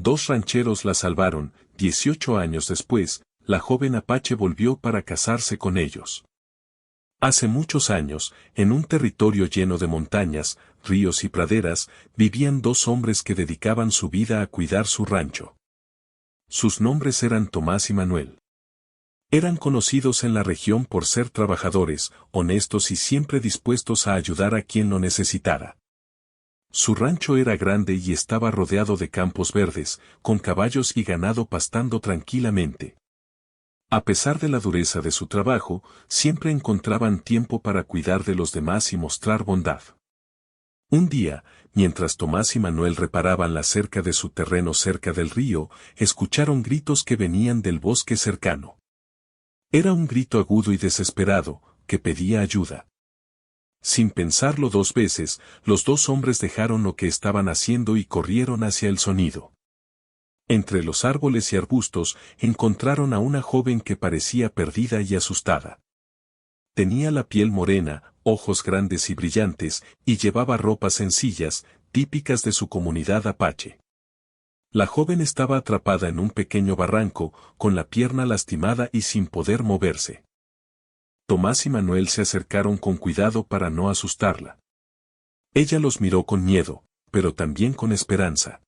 Dos rancheros la salvaron. 18 años después, la joven apache volvió para casarse con ellos. Hace muchos años, en un territorio lleno de montañas, ríos y praderas, vivían dos hombres que dedicaban su vida a cuidar su rancho. Sus nombres eran Tomás y Manuel. Eran conocidos en la región por ser trabajadores, honestos y siempre dispuestos a ayudar a quien lo necesitara. Su rancho era grande y estaba rodeado de campos verdes, con caballos y ganado pastando tranquilamente. A pesar de la dureza de su trabajo, siempre encontraban tiempo para cuidar de los demás y mostrar bondad. Un día, mientras Tomás y Manuel reparaban la cerca de su terreno cerca del río, escucharon gritos que venían del bosque cercano. Era un grito agudo y desesperado, que pedía ayuda. Sin pensarlo dos veces, los dos hombres dejaron lo que estaban haciendo y corrieron hacia el sonido. Entre los árboles y arbustos, encontraron a una joven que parecía perdida y asustada. Tenía la piel morena, ojos grandes y brillantes, y llevaba ropas sencillas, típicas de su comunidad apache. La joven estaba atrapada en un pequeño barranco, con la pierna lastimada y sin poder moverse. Tomás y Manuel se acercaron con cuidado para no asustarla. Ella los miró con miedo, pero también con esperanza.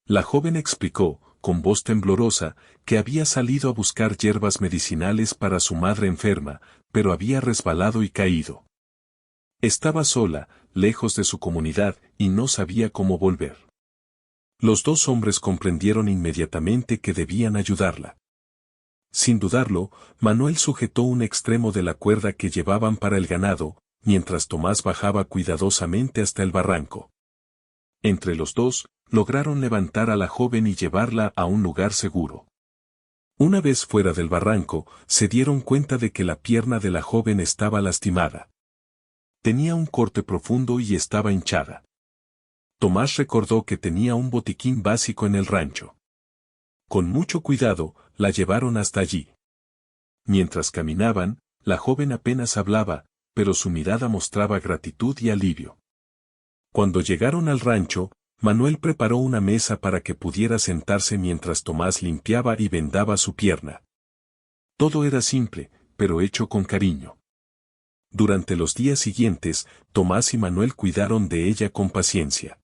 La joven explicó, con voz temblorosa, que había salido a buscar hierbas medicinales para su madre enferma, pero había resbalado y caído. Estaba sola, lejos de su comunidad, y no sabía cómo volver. Los dos hombres comprendieron inmediatamente que debían ayudarla. Sin dudarlo, Manuel sujetó un extremo de la cuerda que llevaban para el ganado, mientras Tomás bajaba cuidadosamente hasta el barranco. Entre los dos, lograron levantar a la joven y llevarla a un lugar seguro. Una vez fuera del barranco, se dieron cuenta de que la pierna de la joven estaba lastimada. Tenía un corte profundo y estaba hinchada. Tomás recordó que tenía un botiquín básico en el rancho. Con mucho cuidado, la llevaron hasta allí. Mientras caminaban, la joven apenas hablaba, pero su mirada mostraba gratitud y alivio. Cuando llegaron al rancho, Manuel preparó una mesa para que pudiera sentarse mientras Tomás limpiaba y vendaba su pierna. Todo era simple, pero hecho con cariño. Durante los días siguientes, Tomás y Manuel cuidaron de ella con paciencia.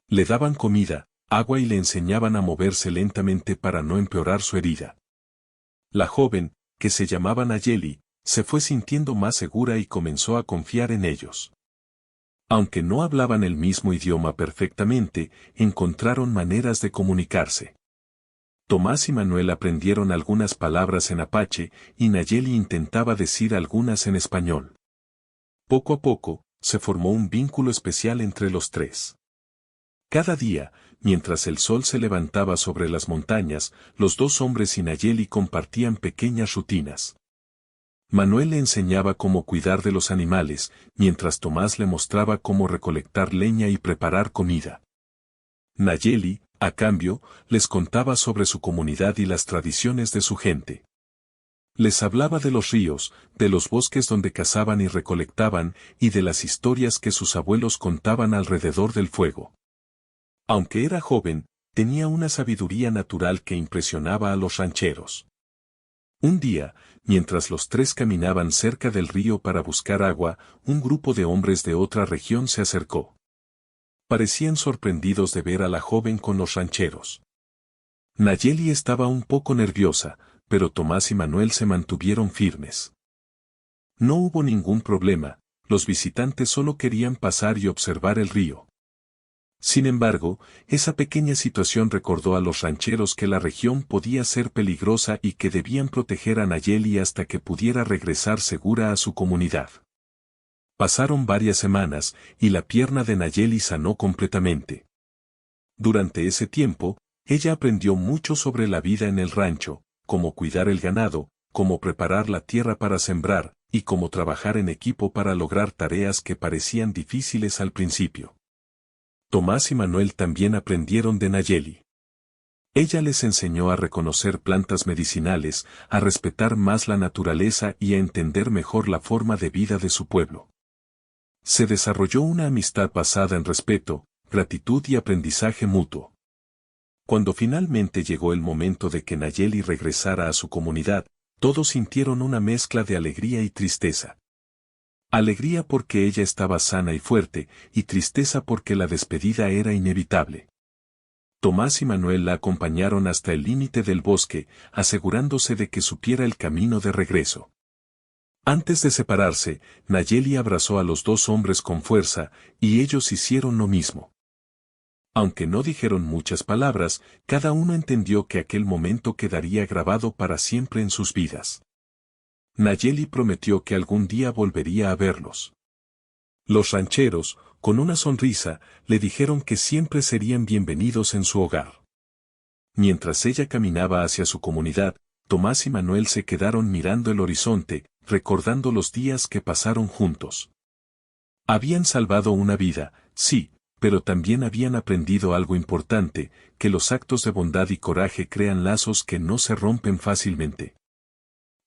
Le daban comida, agua y le enseñaban a moverse lentamente para no empeorar su herida. La joven, que se llamaba Nayeli, se fue sintiendo más segura y comenzó a confiar en ellos. Aunque no hablaban el mismo idioma perfectamente, encontraron maneras de comunicarse. Tomás y Manuel aprendieron algunas palabras en apache y Nayeli intentaba decir algunas en español. Poco a poco, se formó un vínculo especial entre los tres. Cada día, mientras el sol se levantaba sobre las montañas, los dos hombres y Nayeli compartían pequeñas rutinas. Manuel le enseñaba cómo cuidar de los animales, mientras Tomás le mostraba cómo recolectar leña y preparar comida. Nayeli, a cambio, les contaba sobre su comunidad y las tradiciones de su gente. Les hablaba de los ríos, de los bosques donde cazaban y recolectaban, y de las historias que sus abuelos contaban alrededor del fuego. Aunque era joven, tenía una sabiduría natural que impresionaba a los rancheros. Un día, mientras los tres caminaban cerca del río para buscar agua, un grupo de hombres de otra región se acercó. Parecían sorprendidos de ver a la joven con los rancheros. Nayeli estaba un poco nerviosa, pero Tomás y Manuel se mantuvieron firmes. No hubo ningún problema, los visitantes solo querían pasar y observar el río. Sin embargo, esa pequeña situación recordó a los rancheros que la región podía ser peligrosa y que debían proteger a Nayeli hasta que pudiera regresar segura a su comunidad. Pasaron varias semanas, y la pierna de Nayeli sanó completamente. Durante ese tiempo, ella aprendió mucho sobre la vida en el rancho, cómo cuidar el ganado, cómo preparar la tierra para sembrar, y cómo trabajar en equipo para lograr tareas que parecían difíciles al principio. Tomás y Manuel también aprendieron de Nayeli. Ella les enseñó a reconocer plantas medicinales, a respetar más la naturaleza y a entender mejor la forma de vida de su pueblo. Se desarrolló una amistad basada en respeto, gratitud y aprendizaje mutuo. Cuando finalmente llegó el momento de que Nayeli regresara a su comunidad, todos sintieron una mezcla de alegría y tristeza. Alegría porque ella estaba sana y fuerte, y tristeza porque la despedida era inevitable. Tomás y Manuel la acompañaron hasta el límite del bosque, asegurándose de que supiera el camino de regreso. Antes de separarse, Nayeli abrazó a los dos hombres con fuerza, y ellos hicieron lo mismo. Aunque no dijeron muchas palabras, cada uno entendió que aquel momento quedaría grabado para siempre en sus vidas. Nayeli prometió que algún día volvería a verlos. Los rancheros, con una sonrisa, le dijeron que siempre serían bienvenidos en su hogar. Mientras ella caminaba hacia su comunidad, Tomás y Manuel se quedaron mirando el horizonte, recordando los días que pasaron juntos. Habían salvado una vida, sí, pero también habían aprendido algo importante, que los actos de bondad y coraje crean lazos que no se rompen fácilmente.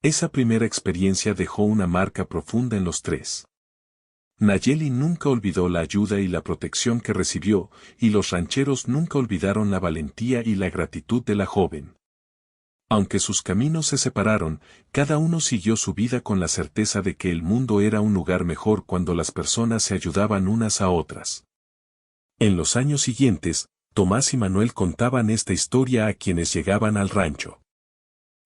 Esa primera experiencia dejó una marca profunda en los tres. Nayeli nunca olvidó la ayuda y la protección que recibió, y los rancheros nunca olvidaron la valentía y la gratitud de la joven. Aunque sus caminos se separaron, cada uno siguió su vida con la certeza de que el mundo era un lugar mejor cuando las personas se ayudaban unas a otras. En los años siguientes, Tomás y Manuel contaban esta historia a quienes llegaban al rancho.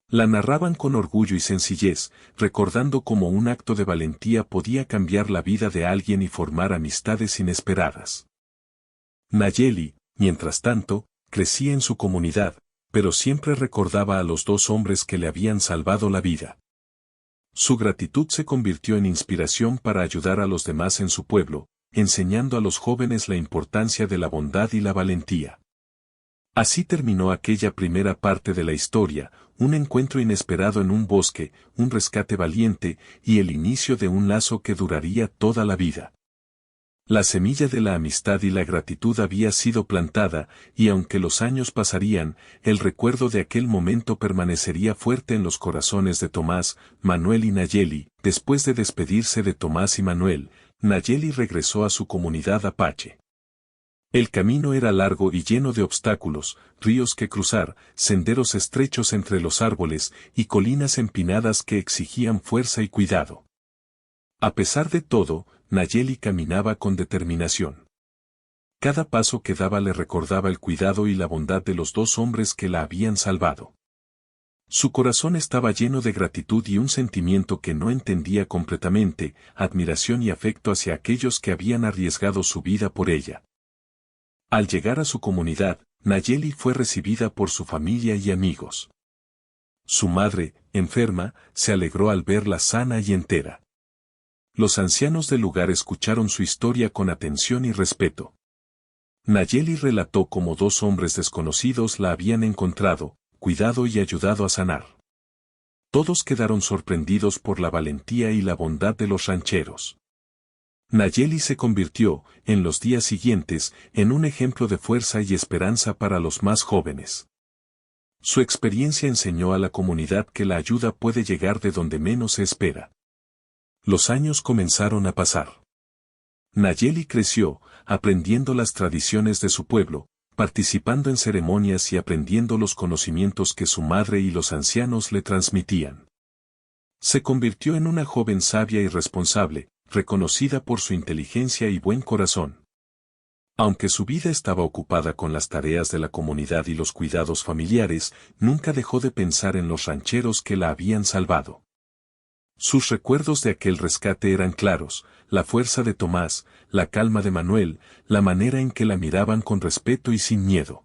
La narraban con orgullo y sencillez, recordando cómo un acto de valentía podía cambiar la vida de alguien y formar amistades inesperadas. Nayeli, mientras tanto, crecía en su comunidad, pero siempre recordaba a los dos hombres que le habían salvado la vida. Su gratitud se convirtió en inspiración para ayudar a los demás en su pueblo, enseñando a los jóvenes la importancia de la bondad y la valentía. Así terminó aquella primera parte de la historia, un encuentro inesperado en un bosque, un rescate valiente y el inicio de un lazo que duraría toda la vida. La semilla de la amistad y la gratitud había sido plantada, y aunque los años pasarían, el recuerdo de aquel momento permanecería fuerte en los corazones de Tomás, Manuel y Nayeli. Después de despedirse de Tomás y Manuel, Nayeli regresó a su comunidad apache. El camino era largo y lleno de obstáculos, ríos que cruzar, senderos estrechos entre los árboles y colinas empinadas que exigían fuerza y cuidado. A pesar de todo, Nayeli caminaba con determinación. Cada paso que daba le recordaba el cuidado y la bondad de los dos hombres que la habían salvado. Su corazón estaba lleno de gratitud y un sentimiento que no entendía completamente, admiración y afecto hacia aquellos que habían arriesgado su vida por ella. Al llegar a su comunidad, Nayeli fue recibida por su familia y amigos. Su madre, enferma, se alegró al verla sana y entera. Los ancianos del lugar escucharon su historia con atención y respeto. Nayeli relató cómo dos hombres desconocidos la habían encontrado, cuidado y ayudado a sanar. Todos quedaron sorprendidos por la valentía y la bondad de los rancheros. Nayeli se convirtió, en los días siguientes, en un ejemplo de fuerza y esperanza para los más jóvenes. Su experiencia enseñó a la comunidad que la ayuda puede llegar de donde menos se espera. Los años comenzaron a pasar. Nayeli creció, aprendiendo las tradiciones de su pueblo, participando en ceremonias y aprendiendo los conocimientos que su madre y los ancianos le transmitían. Se convirtió en una joven sabia y responsable, reconocida por su inteligencia y buen corazón. Aunque su vida estaba ocupada con las tareas de la comunidad y los cuidados familiares, nunca dejó de pensar en los rancheros que la habían salvado. Sus recuerdos de aquel rescate eran claros, la fuerza de Tomás, la calma de Manuel, la manera en que la miraban con respeto y sin miedo.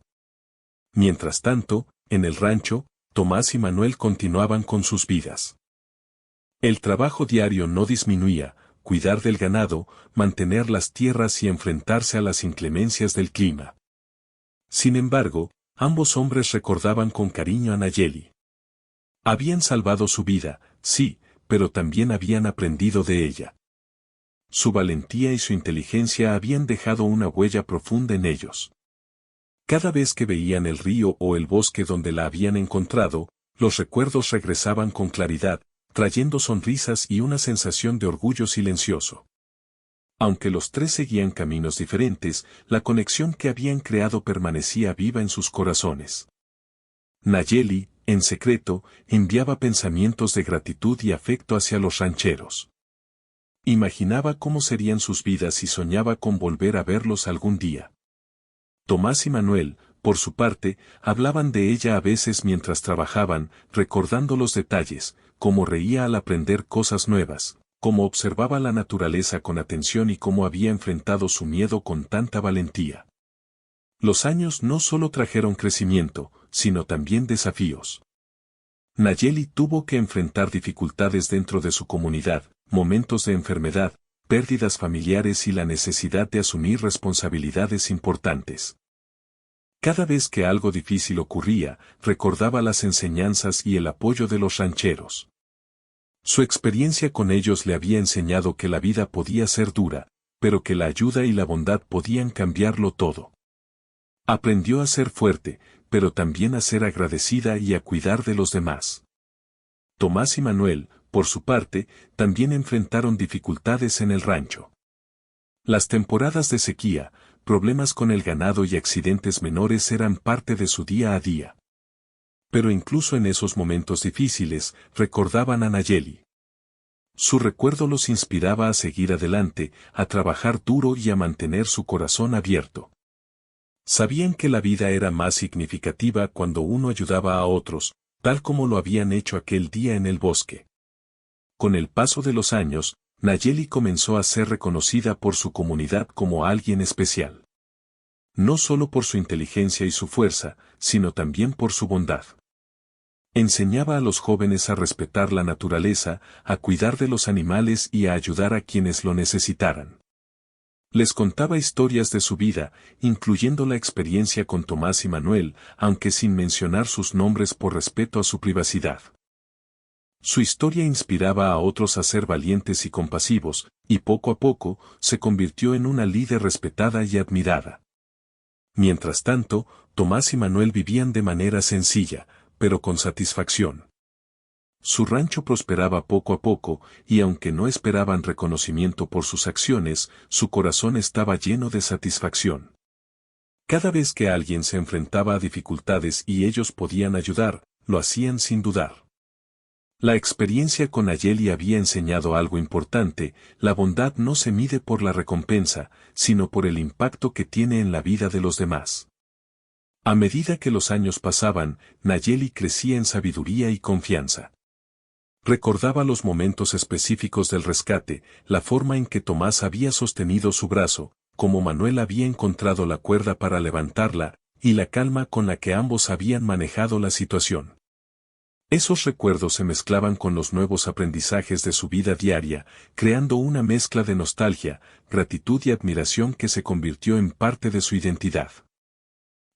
Mientras tanto, en el rancho, Tomás y Manuel continuaban con sus vidas. El trabajo diario no disminuía, cuidar del ganado, mantener las tierras y enfrentarse a las inclemencias del clima. Sin embargo, ambos hombres recordaban con cariño a Nayeli. Habían salvado su vida, sí, pero también habían aprendido de ella. Su valentía y su inteligencia habían dejado una huella profunda en ellos. Cada vez que veían el río o el bosque donde la habían encontrado, los recuerdos regresaban con claridad, trayendo sonrisas y una sensación de orgullo silencioso. Aunque los tres seguían caminos diferentes, la conexión que habían creado permanecía viva en sus corazones. Nayeli, en secreto, enviaba pensamientos de gratitud y afecto hacia los rancheros. Imaginaba cómo serían sus vidas y soñaba con volver a verlos algún día. Tomás y Manuel, por su parte, hablaban de ella a veces mientras trabajaban, recordando los detalles, cómo reía al aprender cosas nuevas, cómo observaba la naturaleza con atención y cómo había enfrentado su miedo con tanta valentía. Los años no solo trajeron crecimiento, sino también desafíos. Nayeli tuvo que enfrentar dificultades dentro de su comunidad, momentos de enfermedad, pérdidas familiares y la necesidad de asumir responsabilidades importantes. Cada vez que algo difícil ocurría, recordaba las enseñanzas y el apoyo de los rancheros. Su experiencia con ellos le había enseñado que la vida podía ser dura, pero que la ayuda y la bondad podían cambiarlo todo. Aprendió a ser fuerte, pero también a ser agradecida y a cuidar de los demás. Tomás y Manuel, por su parte, también enfrentaron dificultades en el rancho. Las temporadas de sequía, problemas con el ganado y accidentes menores eran parte de su día a día. Pero incluso en esos momentos difíciles, recordaban a Nayeli. Su recuerdo los inspiraba a seguir adelante, a trabajar duro y a mantener su corazón abierto. Sabían que la vida era más significativa cuando uno ayudaba a otros, tal como lo habían hecho aquel día en el bosque. Con el paso de los años, Nayeli comenzó a ser reconocida por su comunidad como alguien especial. No solo por su inteligencia y su fuerza, sino también por su bondad. Enseñaba a los jóvenes a respetar la naturaleza, a cuidar de los animales y a ayudar a quienes lo necesitaran. Les contaba historias de su vida, incluyendo la experiencia con Tomás y Manuel, aunque sin mencionar sus nombres por respeto a su privacidad. Su historia inspiraba a otros a ser valientes y compasivos, y poco a poco, se convirtió en una líder respetada y admirada. Mientras tanto, Tomás y Manuel vivían de manera sencilla, pero con satisfacción. Su rancho prosperaba poco a poco, y aunque no esperaban reconocimiento por sus acciones, su corazón estaba lleno de satisfacción. Cada vez que alguien se enfrentaba a dificultades y ellos podían ayudar, lo hacían sin dudar. La experiencia con Nayeli había enseñado algo importante: la bondad no se mide por la recompensa, sino por el impacto que tiene en la vida de los demás. A medida que los años pasaban, Nayeli crecía en sabiduría y confianza. Recordaba los momentos específicos del rescate, la forma en que Tomás había sostenido su brazo, cómo Manuel había encontrado la cuerda para levantarla, y la calma con la que ambos habían manejado la situación. Esos recuerdos se mezclaban con los nuevos aprendizajes de su vida diaria, creando una mezcla de nostalgia, gratitud y admiración que se convirtió en parte de su identidad.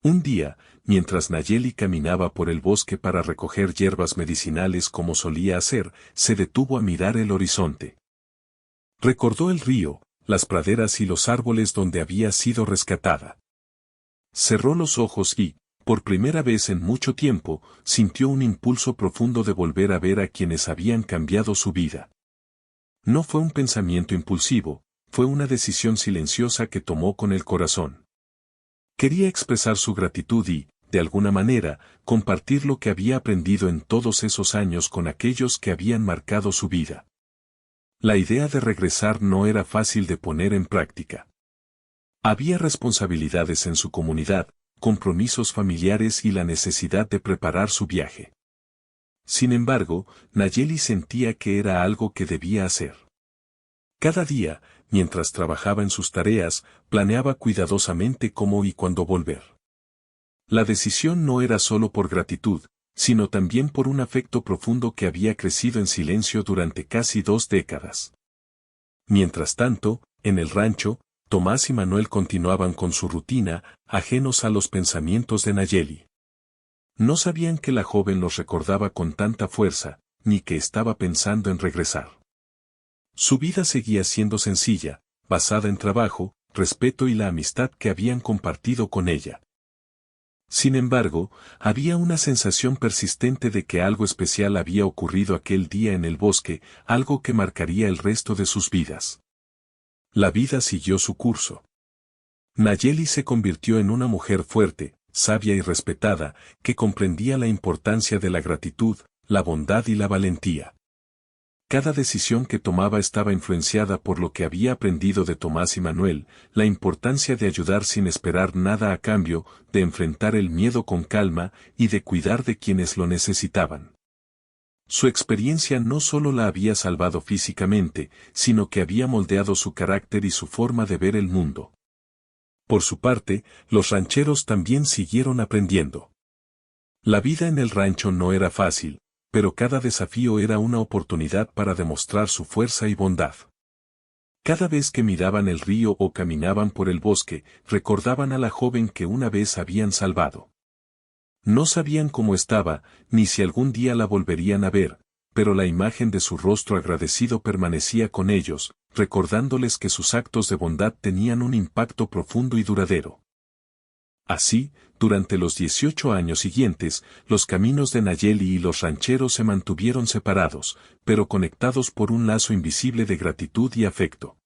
Un día, mientras Nayeli caminaba por el bosque para recoger hierbas medicinales como solía hacer, se detuvo a mirar el horizonte. Recordó el río, las praderas y los árboles donde había sido rescatada. Cerró los ojos y, por primera vez en mucho tiempo, sintió un impulso profundo de volver a ver a quienes habían cambiado su vida. No fue un pensamiento impulsivo, fue una decisión silenciosa que tomó con el corazón. Quería expresar su gratitud y, de alguna manera, compartir lo que había aprendido en todos esos años con aquellos que habían marcado su vida. La idea de regresar no era fácil de poner en práctica. Había responsabilidades en su comunidad, compromisos familiares y la necesidad de preparar su viaje. Sin embargo, Nayeli sentía que era algo que debía hacer. Cada día, mientras trabajaba en sus tareas, planeaba cuidadosamente cómo y cuándo volver. La decisión no era solo por gratitud, sino también por un afecto profundo que había crecido en silencio durante casi 2 décadas. Mientras tanto, en el rancho, Tomás y Manuel continuaban con su rutina, ajenos a los pensamientos de Nayeli. No sabían que la joven los recordaba con tanta fuerza, ni que estaba pensando en regresar. Su vida seguía siendo sencilla, basada en trabajo, respeto y la amistad que habían compartido con ella. Sin embargo, había una sensación persistente de que algo especial había ocurrido aquel día en el bosque, algo que marcaría el resto de sus vidas. La vida siguió su curso. Nayeli se convirtió en una mujer fuerte, sabia y respetada, que comprendía la importancia de la gratitud, la bondad y la valentía. Cada decisión que tomaba estaba influenciada por lo que había aprendido de Tomás y Manuel, la importancia de ayudar sin esperar nada a cambio, de enfrentar el miedo con calma y de cuidar de quienes lo necesitaban. Su experiencia no solo la había salvado físicamente, sino que había moldeado su carácter y su forma de ver el mundo. Por su parte, los rancheros también siguieron aprendiendo. La vida en el rancho no era fácil, pero cada desafío era una oportunidad para demostrar su fuerza y bondad. Cada vez que miraban el río o caminaban por el bosque, recordaban a la joven que una vez habían salvado. No sabían cómo estaba, ni si algún día la volverían a ver, pero la imagen de su rostro agradecido permanecía con ellos, recordándoles que sus actos de bondad tenían un impacto profundo y duradero. Así, durante los 18 años siguientes, los caminos de Nayeli y los rancheros se mantuvieron separados, pero conectados por un lazo invisible de gratitud y afecto.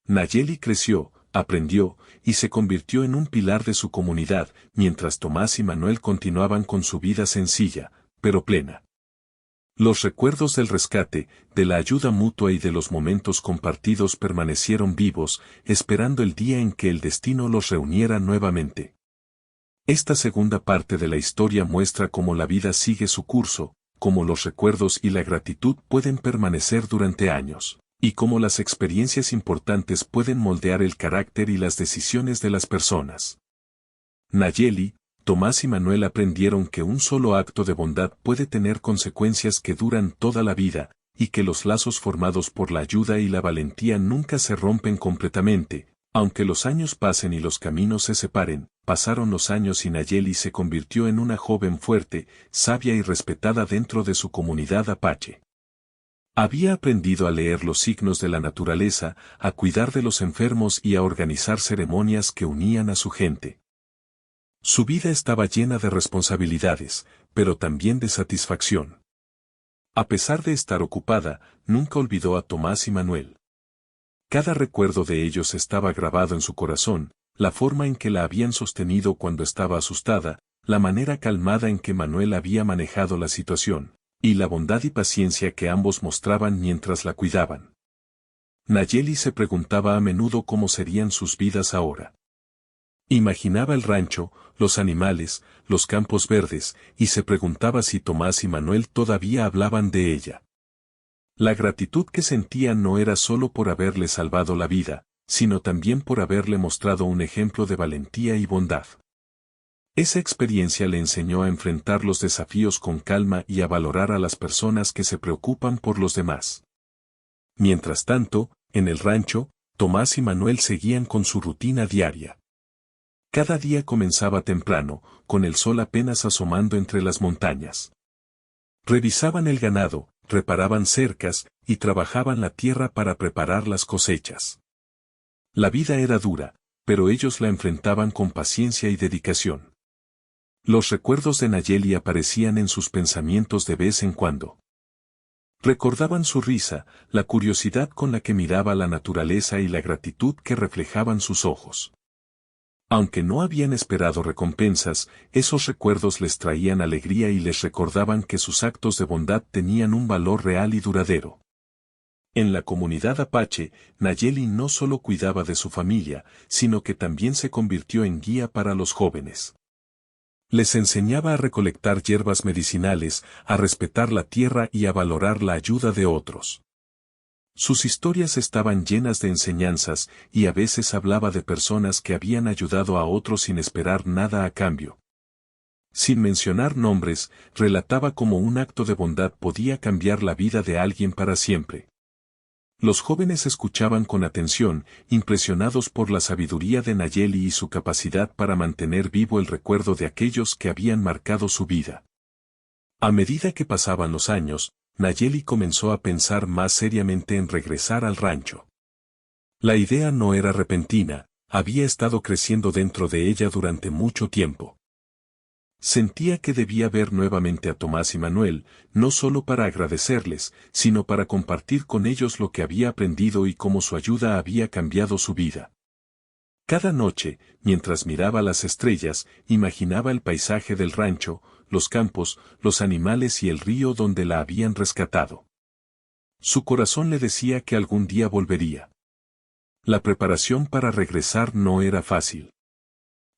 Nayeli creció, aprendió, y se convirtió en un pilar de su comunidad, mientras Tomás y Manuel continuaban con su vida sencilla, pero plena. Los recuerdos del rescate, de la ayuda mutua y de los momentos compartidos permanecieron vivos, esperando el día en que el destino los reuniera nuevamente. Esta segunda parte de la historia muestra cómo la vida sigue su curso, cómo los recuerdos y la gratitud pueden permanecer durante años, y cómo las experiencias importantes pueden moldear el carácter y las decisiones de las personas. Nayeli, Tomás y Manuel aprendieron que un solo acto de bondad puede tener consecuencias que duran toda la vida, y que los lazos formados por la ayuda y la valentía nunca se rompen completamente, aunque los años pasen y los caminos se separen. Pasaron los años y Nayeli se convirtió en una joven fuerte, sabia y respetada dentro de su comunidad apache. Había aprendido a leer los signos de la naturaleza, a cuidar de los enfermos y a organizar ceremonias que unían a su gente. Su vida estaba llena de responsabilidades, pero también de satisfacción. A pesar de estar ocupada, nunca olvidó a Tomás y Manuel. Cada recuerdo de ellos estaba grabado en su corazón, la forma en que la habían sostenido cuando estaba asustada, la manera calmada en que Manuel había manejado la situación, y la bondad y paciencia que ambos mostraban mientras la cuidaban. Nayeli se preguntaba a menudo cómo serían sus vidas ahora. Imaginaba el rancho, los animales, los campos verdes, y se preguntaba si Tomás y Manuel todavía hablaban de ella. La gratitud que sentía no era solo por haberle salvado la vida, sino también por haberle mostrado un ejemplo de valentía y bondad. Esa experiencia le enseñó a enfrentar los desafíos con calma y a valorar a las personas que se preocupan por los demás. Mientras tanto, en el rancho, Tomás y Manuel seguían con su rutina diaria. Cada día comenzaba temprano, con el sol apenas asomando entre las montañas. Revisaban el ganado, reparaban cercas, y trabajaban la tierra para preparar las cosechas. La vida era dura, pero ellos la enfrentaban con paciencia y dedicación. Los recuerdos de Nayeli aparecían en sus pensamientos de vez en cuando. Recordaban su risa, la curiosidad con la que miraba la naturaleza y la gratitud que reflejaban sus ojos. Aunque no habían esperado recompensas, esos recuerdos les traían alegría y les recordaban que sus actos de bondad tenían un valor real y duradero. En la comunidad apache, Nayeli no solo cuidaba de su familia, sino que también se convirtió en guía para los jóvenes. Les enseñaba a recolectar hierbas medicinales, a respetar la tierra y a valorar la ayuda de otros. Sus historias estaban llenas de enseñanzas, y a veces hablaba de personas que habían ayudado a otros sin esperar nada a cambio. Sin mencionar nombres, relataba cómo un acto de bondad podía cambiar la vida de alguien para siempre. Los jóvenes escuchaban con atención, impresionados por la sabiduría de Nayeli y su capacidad para mantener vivo el recuerdo de aquellos que habían marcado su vida. A medida que pasaban los años, Nayeli comenzó a pensar más seriamente en regresar al rancho. La idea no era repentina, había estado creciendo dentro de ella durante mucho tiempo. Sentía que debía ver nuevamente a Tomás y Manuel, no solo para agradecerles, sino para compartir con ellos lo que había aprendido y cómo su ayuda había cambiado su vida. Cada noche, mientras miraba las estrellas, imaginaba el paisaje del rancho, los campos, los animales y el río donde la habían rescatado. Su corazón le decía que algún día volvería. La preparación para regresar no era fácil.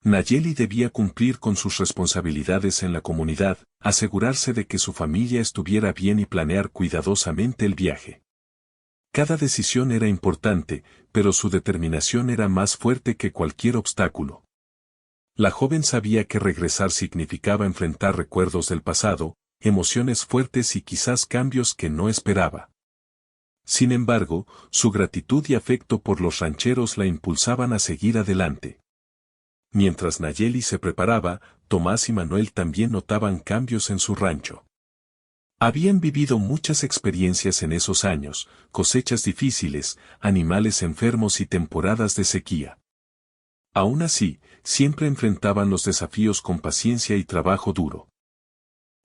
Nayeli debía cumplir con sus responsabilidades en la comunidad, asegurarse de que su familia estuviera bien y planear cuidadosamente el viaje. Cada decisión era importante, pero su determinación era más fuerte que cualquier obstáculo. La joven sabía que regresar significaba enfrentar recuerdos del pasado, emociones fuertes y quizás cambios que no esperaba. Sin embargo, su gratitud y afecto por los rancheros la impulsaban a seguir adelante. Mientras Nayeli se preparaba, Tomás y Manuel también notaban cambios en su rancho. Habían vivido muchas experiencias en esos años, cosechas difíciles, animales enfermos y temporadas de sequía. Aún así, siempre enfrentaban los desafíos con paciencia y trabajo duro.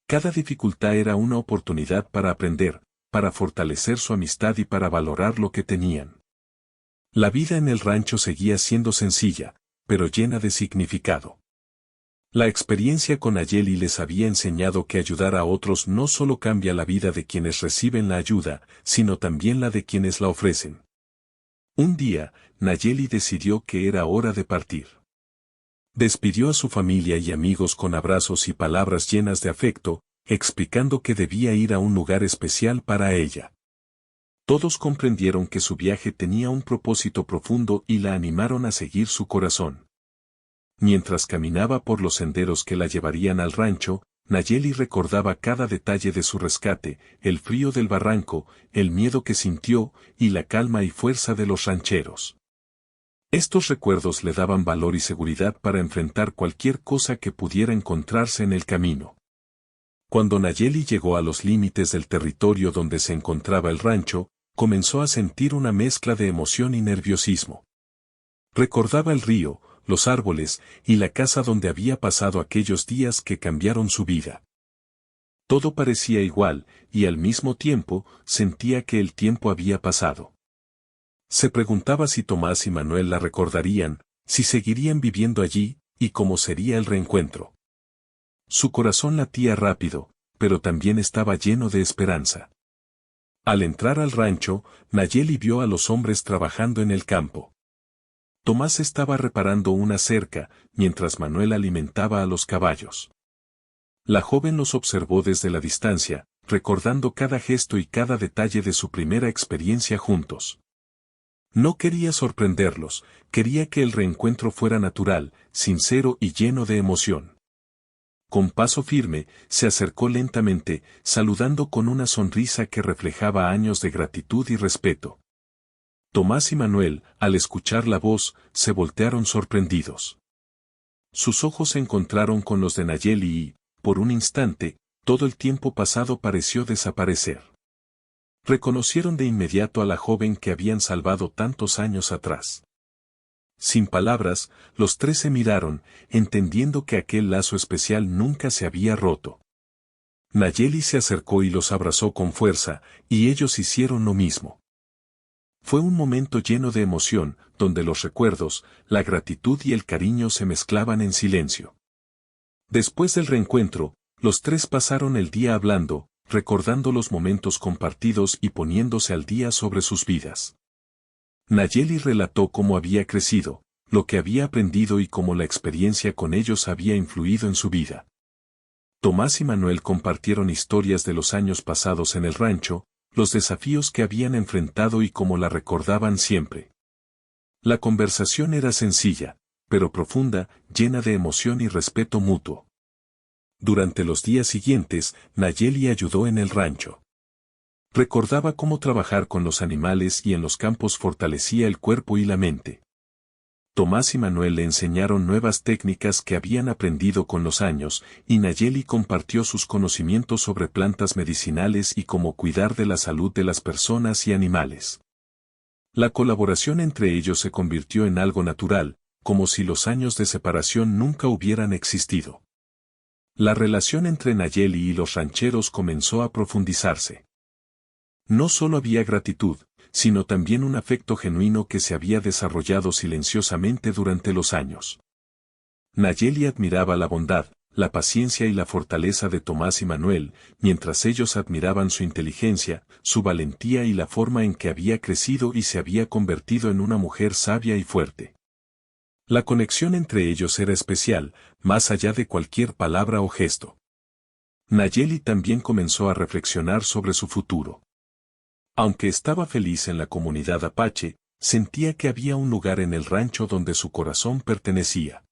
Cada dificultad era una oportunidad para aprender, para fortalecer su amistad y para valorar lo que tenían. La vida en el rancho seguía siendo sencilla, pero llena de significado. La experiencia con Nayeli les había enseñado que ayudar a otros no solo cambia la vida de quienes reciben la ayuda, sino también la de quienes la ofrecen. Un día, Nayeli decidió que era hora de partir. Despidió a su familia y amigos con abrazos y palabras llenas de afecto, explicando que debía ir a un lugar especial para ella. Todos comprendieron que su viaje tenía un propósito profundo y la animaron a seguir su corazón. Mientras caminaba por los senderos que la llevarían al rancho, Nayeli recordaba cada detalle de su rescate, el frío del barranco, el miedo que sintió, y la calma y fuerza de los rancheros. Estos recuerdos le daban valor y seguridad para enfrentar cualquier cosa que pudiera encontrarse en el camino. Cuando Nayeli llegó a los límites del territorio donde se encontraba el rancho, comenzó a sentir una mezcla de emoción y nerviosismo. Recordaba el río, los árboles, y la casa donde había pasado aquellos días que cambiaron su vida. Todo parecía igual, y al mismo tiempo, sentía que el tiempo había pasado. Se preguntaba si Tomás y Manuel la recordarían, si seguirían viviendo allí, y cómo sería el reencuentro. Su corazón latía rápido, pero también estaba lleno de esperanza. Al entrar al rancho, Nayeli vio a los hombres trabajando en el campo. Tomás estaba reparando una cerca, mientras Manuel alimentaba a los caballos. La joven los observó desde la distancia, recordando cada gesto y cada detalle de su primera experiencia juntos. No quería sorprenderlos, quería que el reencuentro fuera natural, sincero y lleno de emoción. Con paso firme, se acercó lentamente, saludando con una sonrisa que reflejaba años de gratitud y respeto. Tomás y Manuel, al escuchar la voz, se voltearon sorprendidos. Sus ojos se encontraron con los de Nayeli y, por un instante, todo el tiempo pasado pareció desaparecer. Reconocieron de inmediato a la joven que habían salvado tantos años atrás. Sin palabras, los tres se miraron, entendiendo que aquel lazo especial nunca se había roto. Nayeli se acercó y los abrazó con fuerza, y ellos hicieron lo mismo. Fue un momento lleno de emoción, donde los recuerdos, la gratitud y el cariño se mezclaban en silencio. Después del reencuentro, los tres pasaron el día hablando, recordando los momentos compartidos y poniéndose al día sobre sus vidas. Nayeli relató cómo había crecido, lo que había aprendido y cómo la experiencia con ellos había influido en su vida. Tomás y Manuel compartieron historias de los años pasados en el rancho, los desafíos que habían enfrentado y cómo la recordaban siempre. La conversación era sencilla, pero profunda, llena de emoción y respeto mutuo. Durante los días siguientes, Nayeli ayudó en el rancho. Recordaba cómo trabajar con los animales y en los campos fortalecía el cuerpo y la mente. Tomás y Manuel le enseñaron nuevas técnicas que habían aprendido con los años, y Nayeli compartió sus conocimientos sobre plantas medicinales y cómo cuidar de la salud de las personas y animales. La colaboración entre ellos se convirtió en algo natural, como si los años de separación nunca hubieran existido. La relación entre Nayeli y los rancheros comenzó a profundizarse. No solo había gratitud, sino también un afecto genuino que se había desarrollado silenciosamente durante los años. Nayeli admiraba la bondad, la paciencia y la fortaleza de Tomás y Manuel, mientras ellos admiraban su inteligencia, su valentía y la forma en que había crecido y se había convertido en una mujer sabia y fuerte. La conexión entre ellos era especial, más allá de cualquier palabra o gesto. Nayeli también comenzó a reflexionar sobre su futuro. Aunque estaba feliz en la comunidad apache, sentía que había un lugar en el rancho donde su corazón pertenecía.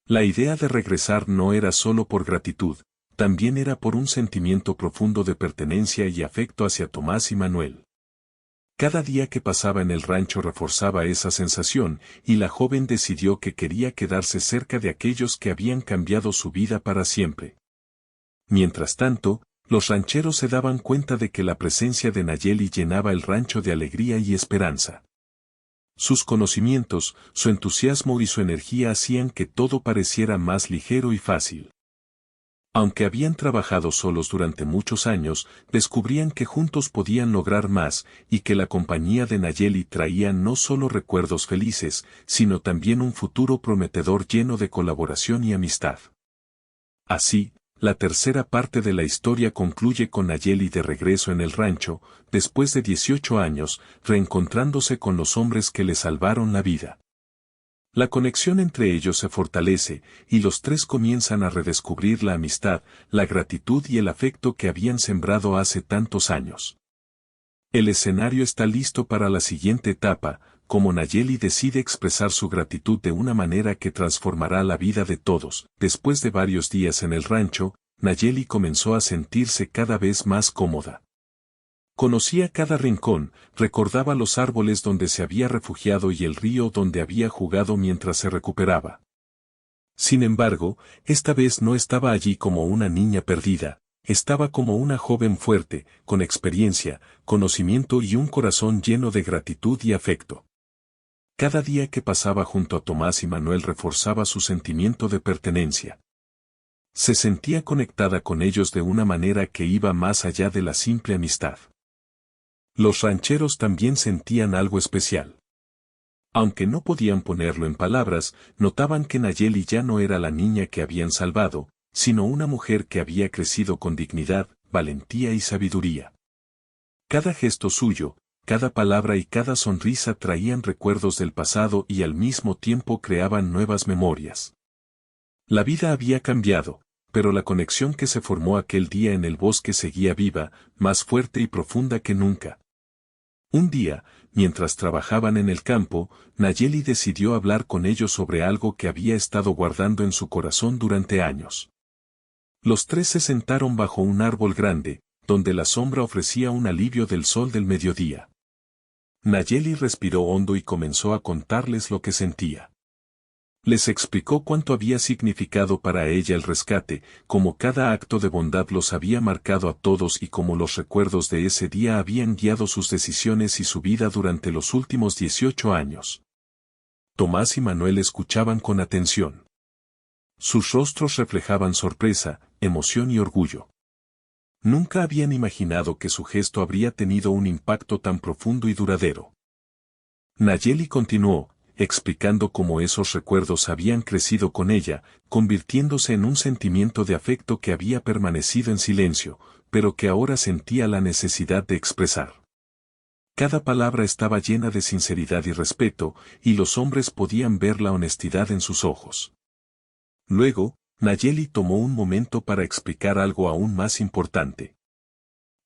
La idea de regresar no era solo por gratitud, también era por un sentimiento profundo de pertenencia y afecto hacia Tomás y Manuel. Cada día que pasaba en el rancho reforzaba esa sensación, y la joven decidió que quería quedarse cerca de aquellos que habían cambiado su vida para siempre. Mientras tanto, los rancheros se daban cuenta de que la presencia de Nayeli llenaba el rancho de alegría y esperanza. Sus conocimientos, su entusiasmo y su energía hacían que todo pareciera más ligero y fácil. Aunque habían trabajado solos durante muchos años, descubrían que juntos podían lograr más, y que la compañía de Nayeli traía no solo recuerdos felices, sino también un futuro prometedor lleno de colaboración y amistad. Así, la tercera parte de la historia concluye con Nayeli de regreso en el rancho, después de 18 años, reencontrándose con los hombres que le salvaron la vida. La conexión entre ellos se fortalece, y los tres comienzan a redescubrir la amistad, la gratitud y el afecto que habían sembrado hace tantos años. El escenario está listo para la siguiente etapa, como Nayeli decide expresar su gratitud de una manera que transformará la vida de todos. Después de varios días en el rancho, Nayeli comenzó a sentirse cada vez más cómoda. Conocía cada rincón, recordaba los árboles donde se había refugiado y el río donde había jugado mientras se recuperaba. Sin embargo, esta vez no estaba allí como una niña perdida, estaba como una joven fuerte, con experiencia, conocimiento y un corazón lleno de gratitud y afecto. Cada día que pasaba junto a Tomás y Manuel reforzaba su sentimiento de pertenencia. Se sentía conectada con ellos de una manera que iba más allá de la simple amistad. Los rancheros también sentían algo especial. Aunque no podían ponerlo en palabras, notaban que Nayeli ya no era la niña que habían salvado, sino una mujer que había crecido con dignidad, valentía y sabiduría. Cada gesto suyo, cada palabra y cada sonrisa traían recuerdos del pasado y al mismo tiempo creaban nuevas memorias. La vida había cambiado, pero la conexión que se formó aquel día en el bosque seguía viva, más fuerte y profunda que nunca. Un día, mientras trabajaban en el campo, Nayeli decidió hablar con ellos sobre algo que había estado guardando en su corazón durante años. Los tres se sentaron bajo un árbol grande, donde la sombra ofrecía un alivio del sol del mediodía. Nayeli respiró hondo y comenzó a contarles lo que sentía. Les explicó cuánto había significado para ella el rescate, cómo cada acto de bondad los había marcado a todos y cómo los recuerdos de ese día habían guiado sus decisiones y su vida durante los últimos 18 años. Tomás y Manuel escuchaban con atención. Sus rostros reflejaban sorpresa, emoción y orgullo. Nunca habían imaginado que su gesto habría tenido un impacto tan profundo y duradero. Nayeli continuó, explicando cómo esos recuerdos habían crecido con ella, convirtiéndose en un sentimiento de afecto que había permanecido en silencio, pero que ahora sentía la necesidad de expresar. Cada palabra estaba llena de sinceridad y respeto, y los hombres podían ver la honestidad en sus ojos. Luego, Nayeli tomó un momento para explicar algo aún más importante.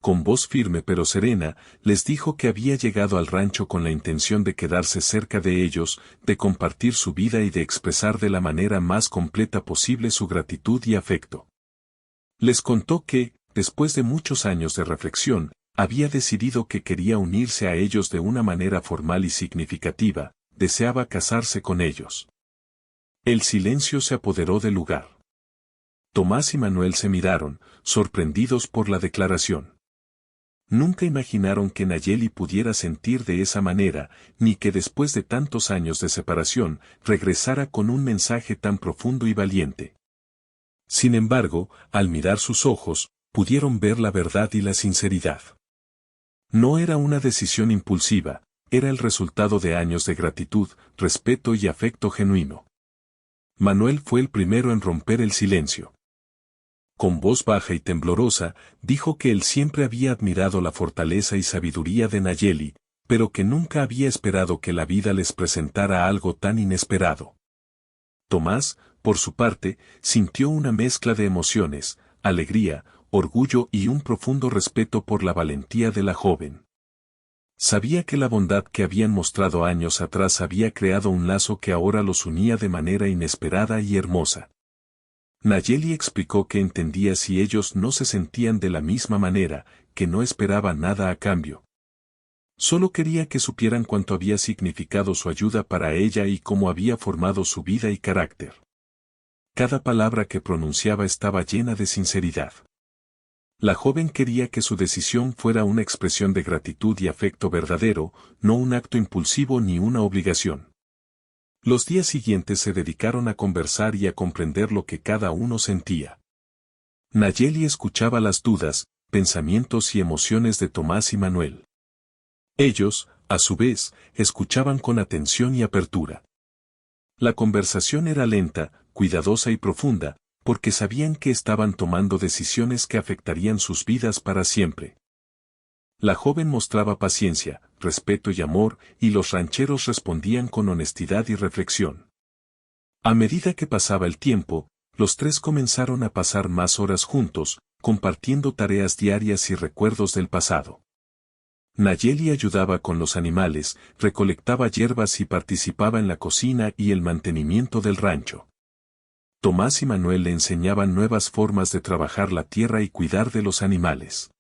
Con voz firme pero serena, les dijo que había llegado al rancho con la intención de quedarse cerca de ellos, de compartir su vida y de expresar de la manera más completa posible su gratitud y afecto. Les contó que, después de muchos años de reflexión, había decidido que quería unirse a ellos de una manera formal y significativa, deseaba casarse con ellos. El silencio se apoderó del lugar. Tomás y Manuel se miraron, sorprendidos por la declaración. Nunca imaginaron que Nayeli pudiera sentir de esa manera, ni que después de tantos años de separación, regresara con un mensaje tan profundo y valiente. Sin embargo, al mirar sus ojos, pudieron ver la verdad y la sinceridad. No era una decisión impulsiva, era el resultado de años de gratitud, respeto y afecto genuino. Manuel fue el primero en romper el silencio. Con voz baja y temblorosa, dijo que él siempre había admirado la fortaleza y sabiduría de Nayeli, pero que nunca había esperado que la vida les presentara algo tan inesperado. Tomás, por su parte, sintió una mezcla de emociones, alegría, orgullo y un profundo respeto por la valentía de la joven. Sabía que la bondad que habían mostrado años atrás había creado un lazo que ahora los unía de manera inesperada y hermosa. Nayeli explicó que entendía si ellos no se sentían de la misma manera, que no esperaba nada a cambio. Solo quería que supieran cuánto había significado su ayuda para ella y cómo había formado su vida y carácter. Cada palabra que pronunciaba estaba llena de sinceridad. La joven quería que su decisión fuera una expresión de gratitud y afecto verdadero, no un acto impulsivo ni una obligación. Los días siguientes se dedicaron a conversar y a comprender lo que cada uno sentía. Nayeli escuchaba las dudas, pensamientos y emociones de Tomás y Manuel. Ellos, a su vez, escuchaban con atención y apertura. La conversación era lenta, cuidadosa y profunda, porque sabían que estaban tomando decisiones que afectarían sus vidas para siempre. La joven mostraba paciencia, respeto y amor, y los rancheros respondían con honestidad y reflexión. A medida que pasaba el tiempo, los tres comenzaron a pasar más horas juntos, compartiendo tareas diarias y recuerdos del pasado. Nayeli ayudaba con los animales, recolectaba hierbas y participaba en la cocina y el mantenimiento del rancho. Tomás y Manuel le enseñaban nuevas formas de trabajar la tierra y cuidar de los animales.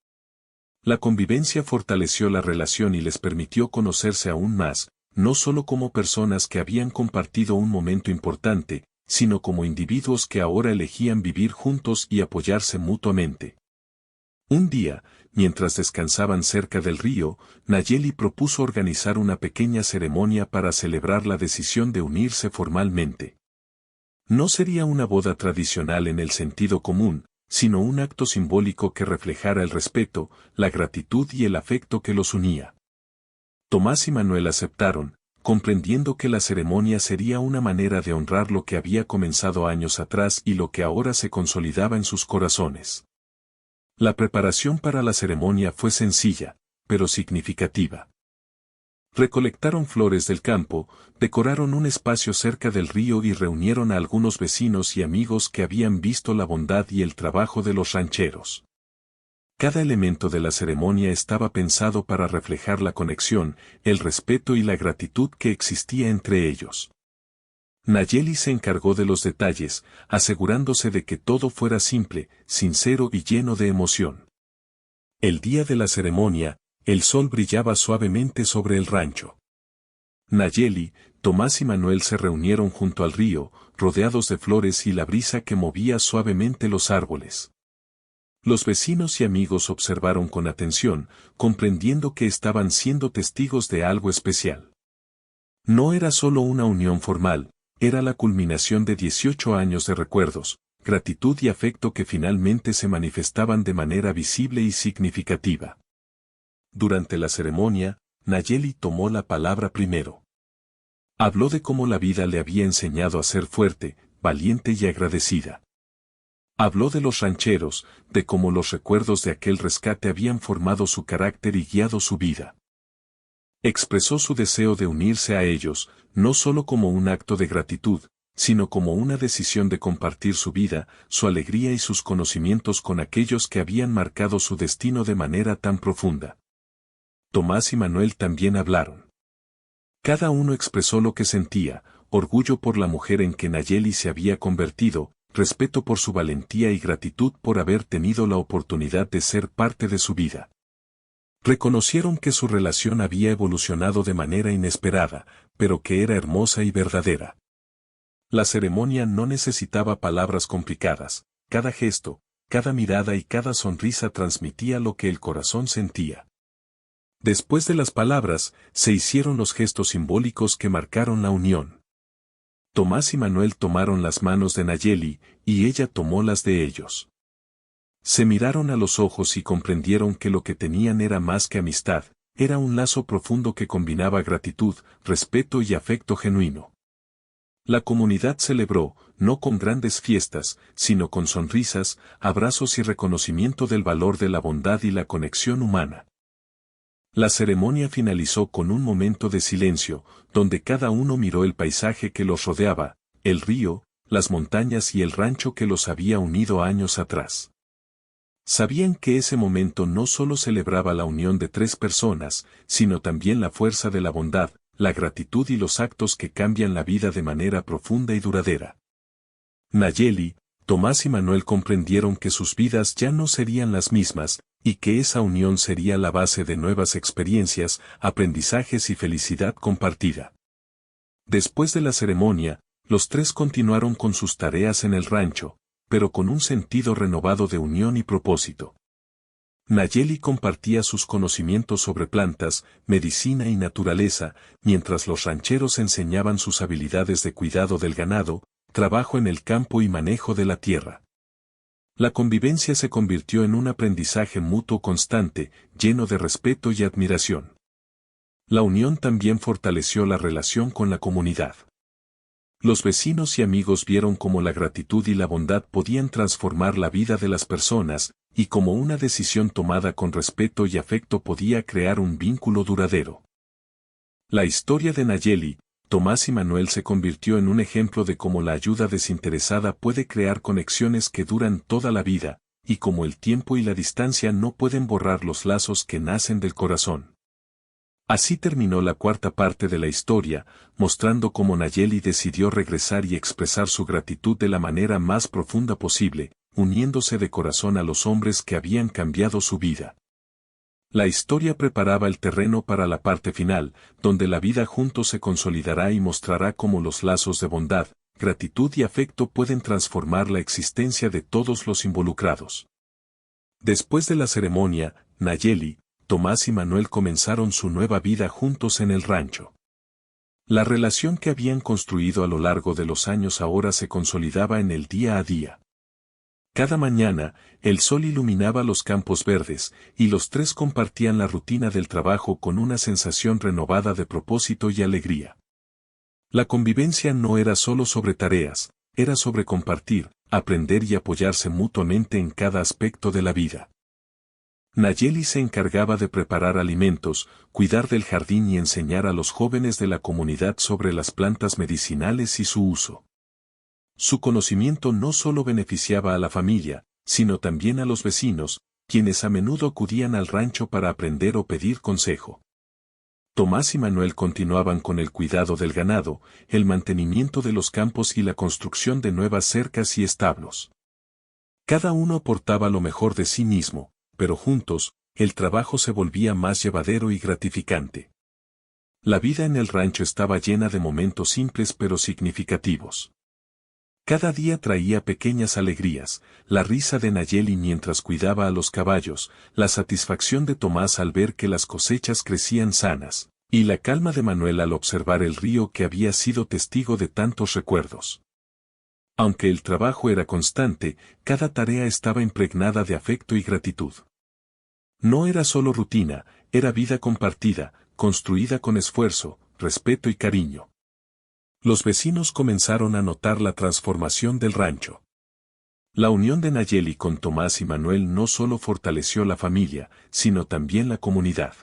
La convivencia fortaleció la relación y les permitió conocerse aún más, no solo como personas que habían compartido un momento importante, sino como individuos que ahora elegían vivir juntos y apoyarse mutuamente. Un día, mientras descansaban cerca del río, Nayeli propuso organizar una pequeña ceremonia para celebrar la decisión de unirse formalmente. No sería una boda tradicional en el sentido común, sino un acto simbólico que reflejara el respeto, la gratitud y el afecto que los unía. Tomás y Manuel aceptaron, comprendiendo que la ceremonia sería una manera de honrar lo que había comenzado años atrás y lo que ahora se consolidaba en sus corazones. La preparación para la ceremonia fue sencilla, pero significativa. Recolectaron flores del campo, decoraron un espacio cerca del río y reunieron a algunos vecinos y amigos que habían visto la bondad y el trabajo de los rancheros. Cada elemento de la ceremonia estaba pensado para reflejar la conexión, el respeto y la gratitud que existía entre ellos. Nayeli se encargó de los detalles, asegurándose de que todo fuera simple, sincero y lleno de emoción. El día de la ceremonia, el sol brillaba suavemente sobre el rancho. Nayeli, Tomás y Manuel se reunieron junto al río, rodeados de flores y la brisa que movía suavemente los árboles. Los vecinos y amigos observaron con atención, comprendiendo que estaban siendo testigos de algo especial. No era solo una unión formal, era la culminación de 18 años de recuerdos, gratitud y afecto que finalmente se manifestaban de manera visible y significativa. Durante la ceremonia, Nayeli tomó la palabra primero. Habló de cómo la vida le había enseñado a ser fuerte, valiente y agradecida. Habló de los rancheros, de cómo los recuerdos de aquel rescate habían formado su carácter y guiado su vida. Expresó su deseo de unirse a ellos, no solo como un acto de gratitud, sino como una decisión de compartir su vida, su alegría y sus conocimientos con aquellos que habían marcado su destino de manera tan profunda. Tomás y Manuel también hablaron. Cada uno expresó lo que sentía, orgullo por la mujer en que Nayeli se había convertido, respeto por su valentía y gratitud por haber tenido la oportunidad de ser parte de su vida. Reconocieron que su relación había evolucionado de manera inesperada, pero que era hermosa y verdadera. La ceremonia no necesitaba palabras complicadas, cada gesto, cada mirada y cada sonrisa transmitía lo que el corazón sentía. Después de las palabras, se hicieron los gestos simbólicos que marcaron la unión. Tomás y Manuel tomaron las manos de Nayeli, y ella tomó las de ellos. Se miraron a los ojos y comprendieron que lo que tenían era más que amistad, era un lazo profundo que combinaba gratitud, respeto y afecto genuino. La comunidad celebró, no con grandes fiestas, sino con sonrisas, abrazos y reconocimiento del valor de la bondad y la conexión humana. La ceremonia finalizó con un momento de silencio, donde cada uno miró el paisaje que los rodeaba, el río, las montañas y el rancho que los había unido años atrás. Sabían que ese momento no solo celebraba la unión de tres personas, sino también la fuerza de la bondad, la gratitud y los actos que cambian la vida de manera profunda y duradera. Nayeli, Tomás y Manuel comprendieron que sus vidas ya no serían las mismas, y que esa unión sería la base de nuevas experiencias, aprendizajes y felicidad compartida. Después de la ceremonia, los tres continuaron con sus tareas en el rancho, pero con un sentido renovado de unión y propósito. Nayeli compartía sus conocimientos sobre plantas, medicina y naturaleza, mientras los rancheros enseñaban sus habilidades de cuidado del ganado, trabajo en el campo y manejo de la tierra. La convivencia se convirtió en un aprendizaje mutuo constante, lleno de respeto y admiración. La unión también fortaleció la relación con la comunidad. Los vecinos y amigos vieron cómo la gratitud y la bondad podían transformar la vida de las personas, y cómo una decisión tomada con respeto y afecto podía crear un vínculo duradero. La historia de Nayeli, Tomás y Manuel se convirtió en un ejemplo de cómo la ayuda desinteresada puede crear conexiones que duran toda la vida, y cómo el tiempo y la distancia no pueden borrar los lazos que nacen del corazón. Así terminó la cuarta parte de la historia, mostrando cómo Nayeli decidió regresar y expresar su gratitud de la manera más profunda posible, uniéndose de corazón a los hombres que habían cambiado su vida. La historia preparaba el terreno para la parte final, donde la vida juntos se consolidará y mostrará cómo los lazos de bondad, gratitud y afecto pueden transformar la existencia de todos los involucrados. Después de la ceremonia, Nayeli, Tomás y Manuel comenzaron su nueva vida juntos en el rancho. La relación que habían construido a lo largo de los años ahora se consolidaba en el día a día. Cada mañana, el sol iluminaba los campos verdes, y los tres compartían la rutina del trabajo con una sensación renovada de propósito y alegría. La convivencia no era solo sobre tareas, era sobre compartir, aprender y apoyarse mutuamente en cada aspecto de la vida. Nayeli se encargaba de preparar alimentos, cuidar del jardín y enseñar a los jóvenes de la comunidad sobre las plantas medicinales y su uso. Su conocimiento no solo beneficiaba a la familia, sino también a los vecinos, quienes a menudo acudían al rancho para aprender o pedir consejo. Tomás y Manuel continuaban con el cuidado del ganado, el mantenimiento de los campos y la construcción de nuevas cercas y establos. Cada uno aportaba lo mejor de sí mismo, pero juntos, el trabajo se volvía más llevadero y gratificante. La vida en el rancho estaba llena de momentos simples pero significativos. Cada día traía pequeñas alegrías, la risa de Nayeli mientras cuidaba a los caballos, la satisfacción de Tomás al ver que las cosechas crecían sanas, y la calma de Manuel al observar el río que había sido testigo de tantos recuerdos. Aunque el trabajo era constante, cada tarea estaba impregnada de afecto y gratitud. No era solo rutina, era vida compartida, construida con esfuerzo, respeto y cariño. Los vecinos comenzaron a notar la transformación del rancho. La unión de Nayeli con Tomás y Manuel no solo fortaleció la familia, sino también la comunidad.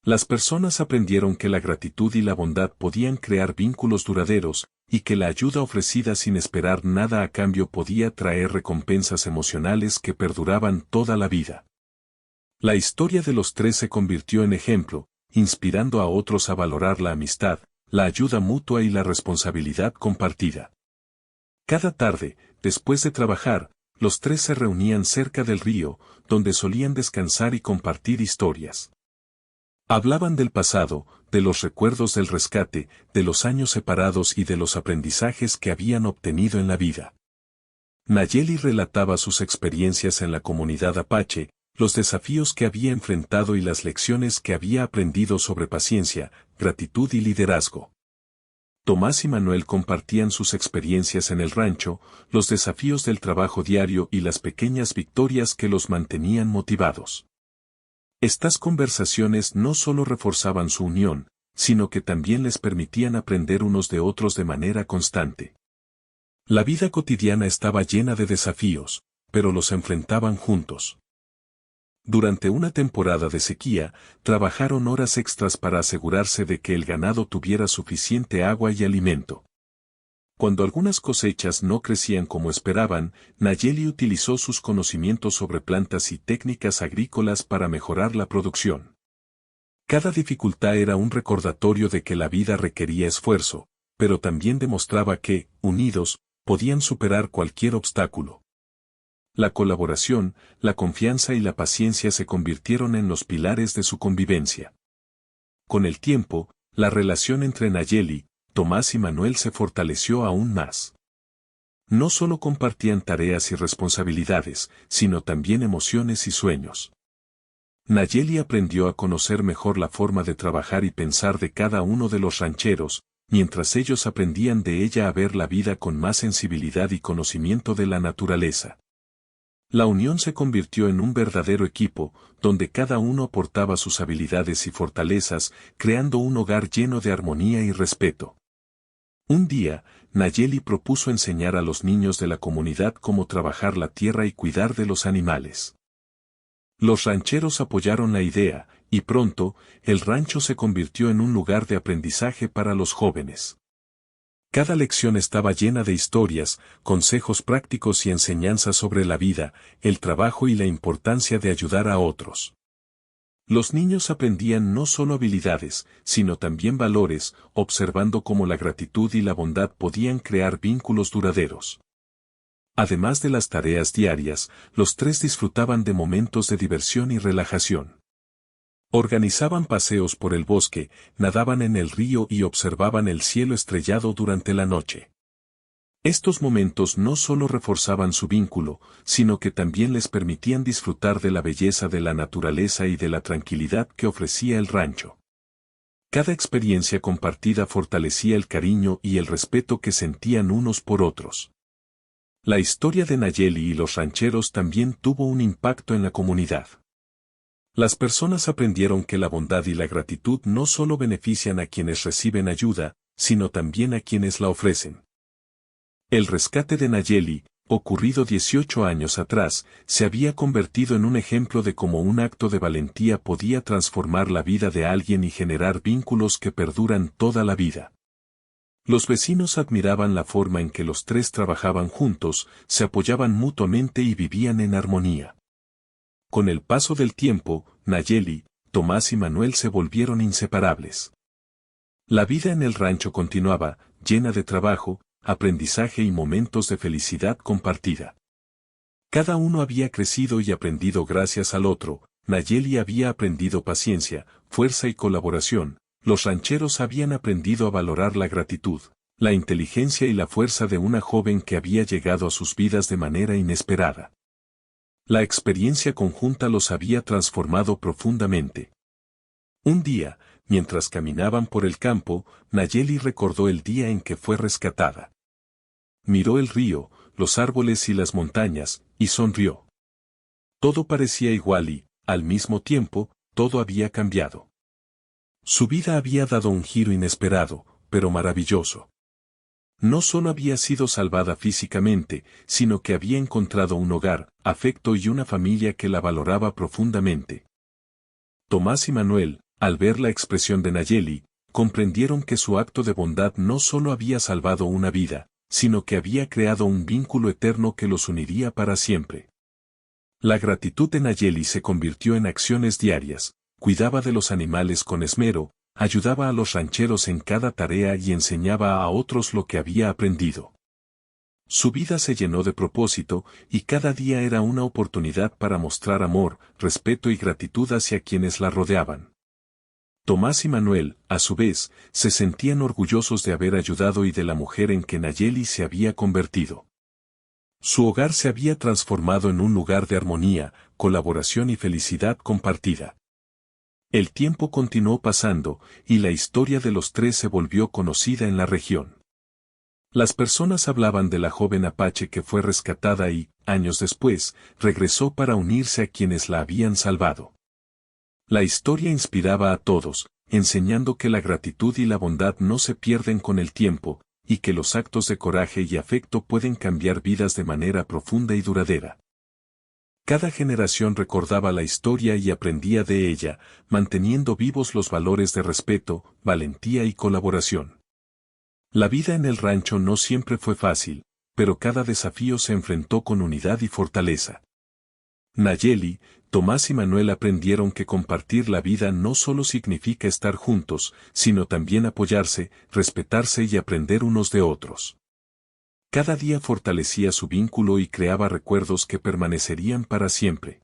Las personas aprendieron que la gratitud y la bondad podían crear vínculos duraderos, y que la ayuda ofrecida sin esperar nada a cambio podía traer recompensas emocionales que perduraban toda la vida. La historia de los tres se convirtió en ejemplo, inspirando a otros a valorar la amistad, la ayuda mutua y la responsabilidad compartida. Cada tarde, después de trabajar, los tres se reunían cerca del río, donde solían descansar y compartir historias. Hablaban del pasado, de los recuerdos del rescate, de los años separados y de los aprendizajes que habían obtenido en la vida. Nayeli relataba sus experiencias en la comunidad apache, los desafíos que había enfrentado y las lecciones que había aprendido sobre paciencia, gratitud y liderazgo. Tomás y Manuel compartían sus experiencias en el rancho, los desafíos del trabajo diario y las pequeñas victorias que los mantenían motivados. Estas conversaciones no solo reforzaban su unión, sino que también les permitían aprender unos de otros de manera constante. La vida cotidiana estaba llena de desafíos, pero los enfrentaban juntos. Durante una temporada de sequía, trabajaron horas extras para asegurarse de que el ganado tuviera suficiente agua y alimento. Cuando algunas cosechas no crecían como esperaban, Nayeli utilizó sus conocimientos sobre plantas y técnicas agrícolas para mejorar la producción. Cada dificultad era un recordatorio de que la vida requería esfuerzo, pero también demostraba que, unidos, podían superar cualquier obstáculo. La colaboración, la confianza y la paciencia se convirtieron en los pilares de su convivencia. Con el tiempo, la relación entre Nayeli, Tomás y Manuel se fortaleció aún más. No solo compartían tareas y responsabilidades, sino también emociones y sueños. Nayeli aprendió a conocer mejor la forma de trabajar y pensar de cada uno de los rancheros, mientras ellos aprendían de ella a ver la vida con más sensibilidad y conocimiento de la naturaleza. La unión se convirtió en un verdadero equipo, donde cada uno aportaba sus habilidades y fortalezas, creando un hogar lleno de armonía y respeto. Un día, Nayeli propuso enseñar a los niños de la comunidad cómo trabajar la tierra y cuidar de los animales. Los rancheros apoyaron la idea, y pronto, el rancho se convirtió en un lugar de aprendizaje para los jóvenes. Cada lección estaba llena de historias, consejos prácticos y enseñanzas sobre la vida, el trabajo y la importancia de ayudar a otros. Los niños aprendían no solo habilidades, sino también valores, observando cómo la gratitud y la bondad podían crear vínculos duraderos. Además de las tareas diarias, los tres disfrutaban de momentos de diversión y relajación. Organizaban paseos por el bosque, nadaban en el río y observaban el cielo estrellado durante la noche. Estos momentos no solo reforzaban su vínculo, sino que también les permitían disfrutar de la belleza de la naturaleza y de la tranquilidad que ofrecía el rancho. Cada experiencia compartida fortalecía el cariño y el respeto que sentían unos por otros. La historia de Nayeli y los rancheros también tuvo un impacto en la comunidad. Las personas aprendieron que la bondad y la gratitud no solo benefician a quienes reciben ayuda, sino también a quienes la ofrecen. El rescate de Nayeli, ocurrido 18 años atrás, se había convertido en un ejemplo de cómo un acto de valentía podía transformar la vida de alguien y generar vínculos que perduran toda la vida. Los vecinos admiraban la forma en que los tres trabajaban juntos, se apoyaban mutuamente y vivían en armonía. Con el paso del tiempo, Nayeli, Tomás y Manuel se volvieron inseparables. La vida en el rancho continuaba, llena de trabajo, aprendizaje y momentos de felicidad compartida. Cada uno había crecido y aprendido gracias al otro. Nayeli había aprendido paciencia, fuerza y colaboración. Los rancheros habían aprendido a valorar la gratitud, la inteligencia y la fuerza de una joven que había llegado a sus vidas de manera inesperada. La experiencia conjunta los había transformado profundamente. Un día, mientras caminaban por el campo, Nayeli recordó el día en que fue rescatada. Miró el río, los árboles y las montañas, y sonrió. Todo parecía igual y, al mismo tiempo, todo había cambiado. Su vida había dado un giro inesperado, pero maravilloso. No solo había sido salvada físicamente, sino que había encontrado un hogar, afecto y una familia que la valoraba profundamente. Tomás y Manuel, al ver la expresión de Nayeli, comprendieron que su acto de bondad no solo había salvado una vida, sino que había creado un vínculo eterno que los uniría para siempre. La gratitud de Nayeli se convirtió en acciones diarias, cuidaba de los animales con esmero, ayudaba a los rancheros en cada tarea y enseñaba a otros lo que había aprendido. Su vida se llenó de propósito, y cada día era una oportunidad para mostrar amor, respeto y gratitud hacia quienes la rodeaban. Tomás y Manuel, a su vez, se sentían orgullosos de haber ayudado y de la mujer en que Nayeli se había convertido. Su hogar se había transformado en un lugar de armonía, colaboración y felicidad compartida. El tiempo continuó pasando, y la historia de los tres se volvió conocida en la región. Las personas hablaban de la joven apache que fue rescatada y, años después, regresó para unirse a quienes la habían salvado. La historia inspiraba a todos, enseñando que la gratitud y la bondad no se pierden con el tiempo, y que los actos de coraje y afecto pueden cambiar vidas de manera profunda y duradera. Cada generación recordaba la historia y aprendía de ella, manteniendo vivos los valores de respeto, valentía y colaboración. La vida en el rancho no siempre fue fácil, pero cada desafío se enfrentó con unidad y fortaleza. Nayeli, Tomás y Manuel aprendieron que compartir la vida no solo significa estar juntos, sino también apoyarse, respetarse y aprender unos de otros. Cada día fortalecía su vínculo y creaba recuerdos que permanecerían para siempre.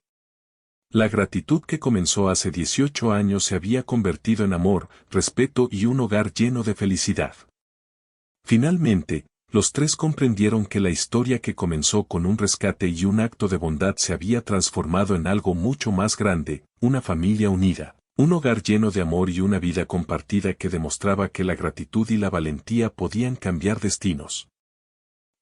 La gratitud que comenzó hace 18 años se había convertido en amor, respeto y un hogar lleno de felicidad. Finalmente, los tres comprendieron que la historia que comenzó con un rescate y un acto de bondad se había transformado en algo mucho más grande, una familia unida, un hogar lleno de amor y una vida compartida que demostraba que la gratitud y la valentía podían cambiar destinos.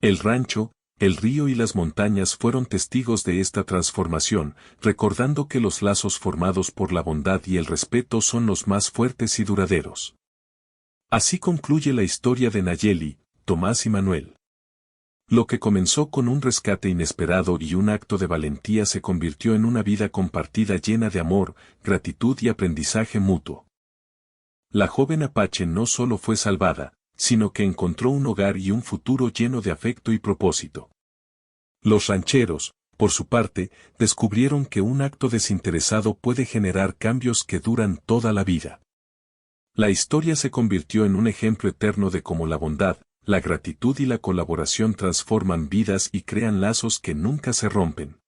El rancho, el río y las montañas fueron testigos de esta transformación, recordando que los lazos formados por la bondad y el respeto son los más fuertes y duraderos. Así concluye la historia de Nayeli, Tomás y Manuel. Lo que comenzó con un rescate inesperado y un acto de valentía se convirtió en una vida compartida llena de amor, gratitud y aprendizaje mutuo. La joven apache no solo fue salvada, sino que encontró un hogar y un futuro lleno de afecto y propósito. Los rancheros, por su parte, descubrieron que un acto desinteresado puede generar cambios que duran toda la vida. La historia se convirtió en un ejemplo eterno de cómo la bondad, la gratitud y la colaboración transforman vidas y crean lazos que nunca se rompen.